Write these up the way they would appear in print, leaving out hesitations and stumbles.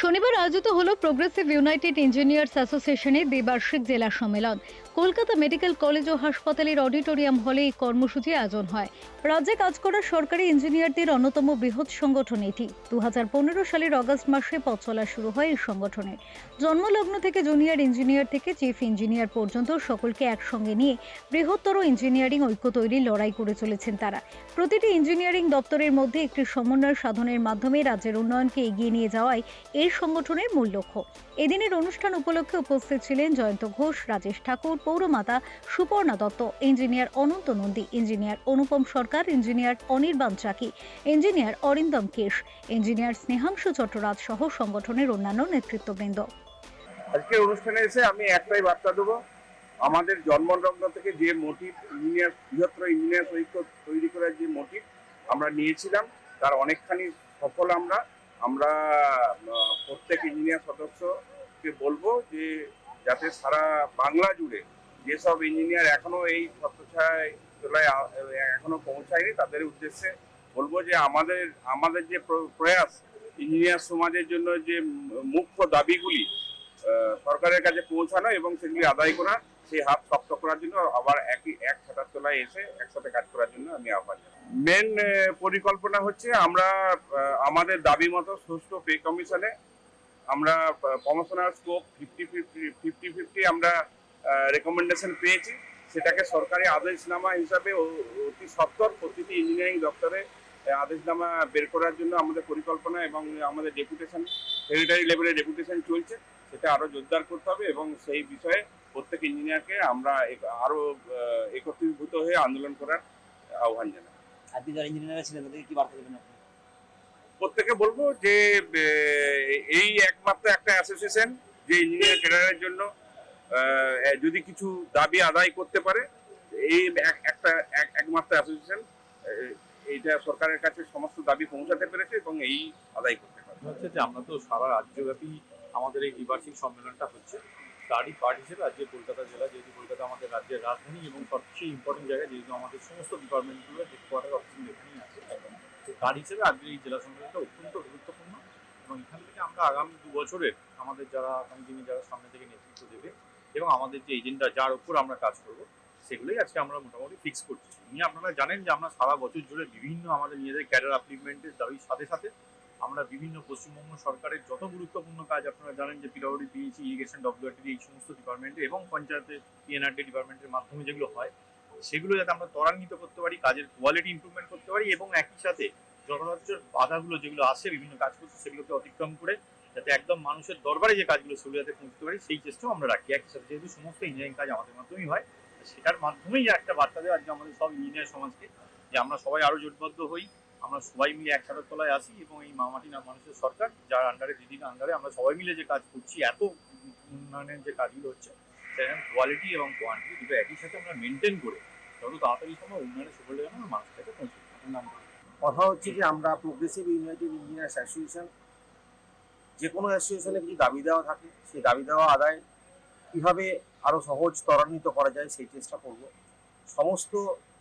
শনিবার আয়োজিত হলো প্রোগ্রেসিভ ইউনাইটেড ইঞ্জিনিয়ার্স অ্যাসোসিয়েশনের দ্বিবার্ষিক জেলা সম্মেলন। কলকাতা মেডিকেল কলেজ ও হাসপাতালের অডিটোরিয়াম হলে এই কর্মসূচি আয়োজন হয়। রাজ্যে কাজ করা সরকারি ইঞ্জিনিয়ারদের অন্যতম বৃহৎ সংগঠন এটি। 2015 সালের অগস্ট মাসে পথ চলা শুরু হয় এই সংগঠনের। জন্মলগ্ন থেকে জুনিয়র ইঞ্জিনিয়ার থেকে চিফ ইঞ্জিনিয়ার পর্যন্ত সকলকে একসঙ্গে নিয়ে বৃহত্তর ইঞ্জিনিয়ারিং ঐক্য তৈরির লড়াই করে চলেছেন তারা। প্রতিটি ইঞ্জিনিয়ারিং দপ্তরের মধ্যে একটি সমন্বয় সাধনের মাধ্যমে রাজ্যের উন্নয়নকে এগিয়ে নিয়ে যাওয়াই এই সংগঠনের মূল লক্ষ্য। এদিনের অনুষ্ঠান উপলক্ষে উপস্থিত ছিলেন জয়ন্ত ঘোষ, রাজেশ ঠাকুর, পৌরমাতা সুপর্ণা দত্ত, ইঞ্জিনিয়ার অনন্ত নন্দী, ইঞ্জিনিয়ার অনুপম সরকার, ইঞ্জিনিয়ার অনির্বাণ চাকি, ইঞ্জিনিয়ার অরিন্দম কেশ, ইঞ্জিনিয়ার স্নেহাংশু চট্টরাজ সহ সংগঠনের অন্যান্য নেতৃত্ববৃন্দ। আজকের অনুষ্ঠানে এসে আমি একটাই বার্তা দেবো, আমাদের জন্মলগ্ন থেকে যে মোটিভ ইঞ্জিনিয়ার বৃহত্তর ইঞ্জিনিয়ার ঐক্য তৈরি করার যে মোটিভ আমরা নিয়েছিলাম তার অনেকখানি সফল আমরা প্রত্যেক ইঞ্জিনিয়ার সদস্যকে বলবো যে যাতে সারা বাংলা জুড়ে যেসব ইঞ্জিনিয়ার এখনো এই ছত্রছায়ায় এখনো পৌঁছায়নি তাদের উদ্দেশ্যে বলবো যে আমাদের যে প্রয়াস ইঞ্জিনিয়ার সমাজের জন্য যে মুখ্য দাবিগুলি সরকারের কাছে পৌঁছানো এবং সেগুলি আদায় করা, সেই হাত শক্ত করার জন্য আবার এক ছাতার তলায় এসে একসাথে কাজ করার জন্য আমি আহ্বান জানাই। মেন পরিকল্পনা হচ্ছে আমরা আমাদের দাবি মতো সুষ্ঠু পে কমিশনে আমরা প্রমোশনাল স্কোপ 50-50 আমরা রেকমেন্ডেশন পেয়েছি। সেটাকে সরকারি আদেশনামা হিসাবে অতি সত্বর প্রতিটি ইঞ্জিনিয়ারিং দপ্তরে আদেশনামা বের করার জন্য আমাদের পরিকল্পনা এবং আমাদের ডেপুটেশন সেক্রেটারি লেভেলে ডেপুটেশন চলছে। সেটা আরো জোরদার করতে হবে এবং সেই বিষয়ে প্রত্যেক ইঞ্জিনিয়ারকে আমরা আরো একত্রীভূত হয়ে আন্দোলন করার আহ্বান জানাই। আপনি যারা ইঞ্জিনিয়ার ছিলেন তাদেরকে কি বার্তা দেবেন আপনি? প্রত্যেকে বলবো যে এই একমাত্র একটা অ্যাসোসিয়েশন যে ইঞ্জিনিয়ার ক্যাডারের জন্য যদি কিছু দাবি আদায় করতে পারে, এই একমাত্র অ্যাসোসিয়েশন এইটা সরকারের কাছে সমস্ত দাবি পৌঁছাতে পেরেছে এবং এই আদায় করতে পারে। হচ্ছে যে আমরা তো সারা রাজ্যব্যাপী আমাদের এই দ্বিবার্ষিক সম্মেলনটা হচ্ছে, তারই পার্ট হিসেবে আজকে কলকাতা জেলা, যেহেতু কলকাতা আমাদের রাজ্যের রাজধানী এবং সবচেয়ে ইম্পর্টেন্ট জায়গা, যেহেতু আমাদের সমস্ত ডিপার্টমেন্টগুলো হেডকোয়ার্টার অফিস এখানেই আছে, তো তার হিসেবে আজকে এই জেলা সম্মেলনটা অত্যন্ত গুরুত্বপূর্ণ। এবং এখান থেকে আমরা আগামী 2 বছরের আমাদের যারা যিনি যারা সামনে থেকে নেতৃত্ব দেবে এবং আমাদের যে এজেন্ডা যার উপর আমরা কাজ করব সেগুলোই আজকে আমরা মোটামুটি ফিক্স করছি। আপনারা জানেন যে আমরা সারা বছর জুড়ে বিভিন্ন আমাদের নিজেদের ক্যাডার আপলিভমেন্টের দাবির সাথে সাথে আমরা বিভিন্ন পশ্চিমবঙ্গ সরকারের যত গুরুত্বপূর্ণ কাজ আপনারা জানেন যে পিডব্লিউডি, পিএইচই, ইরিগেশন, ডব্লিউআরটি এই সমস্ত ডিপার্টমেন্টে এবং পঞ্চায়েতের পিএনআরটি ডিপার্টমেন্টের মাধ্যমে যেগুলো হয় সেগুলো যাতে আমরা ত্বরান্বিত করতে পারি, কাজের কোয়ালিটি ইমপ্রুভমেন্ট করতে পারি এবং একই সাথে জনরাজ্যের বাধাগুলো যেগুলো আসে বিভিন্ন কাজ করছে সেগুলোকে অতিক্রম করে যাতে একদম মানুষের দরবারে যে কাজগুলো সেগুলো যাতে পৌঁছতে পারি সেই চেষ্টাও আমরা রাখি। একই সাথে যেহেতু সমস্ত ইঞ্জিনিয়ারিং কাজ আমাদের মাধ্যমেই হয়, সেটার মাধ্যমেই একটা বার্তা দেওয়া আজকে আমাদের সব ইঞ্জিনিয়ার সমাজকে যে আমরা সবাই আরো জোটবদ্ধ হই, আমরা সবাই মিলে এক ছাতার তলায় আসি এবং এই মামাটি না মানুষের সরকার যার আন্ডারে, দিদির আন্ডারে আমরা সবাই মিলে যে কাজ করছি, এত উন্নয়নের যে কাজগুলো হচ্ছে সেখানে কোয়ালিটি এবং কোয়ান্টিটি দুটো একই সাথে আমরা মেনটেন করে যত তাড়াতাড়ি সময় উন্নয়নের সুফলে যেন মানুষের কাছে পৌঁছে। কথা হচ্ছে যে আমরা প্রোগ্রেসিভ ইউনাইটেড ইঞ্জিনিয়ার্স অ্যাসোসিয়েশন, যে কোনো অ্যাসোসিয়েশনে কিছু দাবি দেওয়া থাকে, সেই দাবি দেওয়া আদায় কীভাবে আরও সহজ ত্বরান্বিত করা যায় সেই চেষ্টা করব। সমস্ত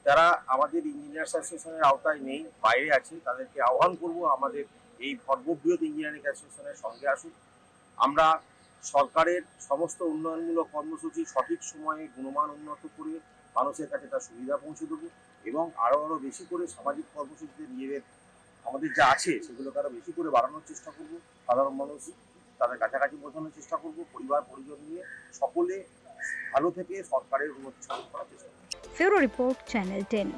যারা আমাদের ইঞ্জিনিয়ার্স অ্যাসোসিয়েশনের আওতায় নেই, বাইরে আছে, তাদেরকে আহ্বান করব আমাদের এই সর্ববৃহৎ ইঞ্জিনিয়ারিং অ্যাসোসিয়েশনের সঙ্গে আসুন। আমরা সরকারের সমস্ত উন্নয়নমূলক কর্মসূচি সঠিক সময়ে গুণমান উন্নত করে মানুষের কাছে তার সুবিধা পৌঁছে দেবো এবং আরও বেশি করে সামাজিক কর্মসূচিতে নিজেদের আমাদের যা আছে সেগুলোকে আরও বেশি করে বাড়ানোর চেষ্টা করব। সাধারণ মানুষ তাদের কাছাকাছি পৌঁছানোর চেষ্টা করব, পরিবার পরিজন নিয়ে সকলে ভালো থেকে সরকারের উন্নতি সাধন করার চেষ্টা করব। ফেরো রিপোর্ট, চ্যানেল 10।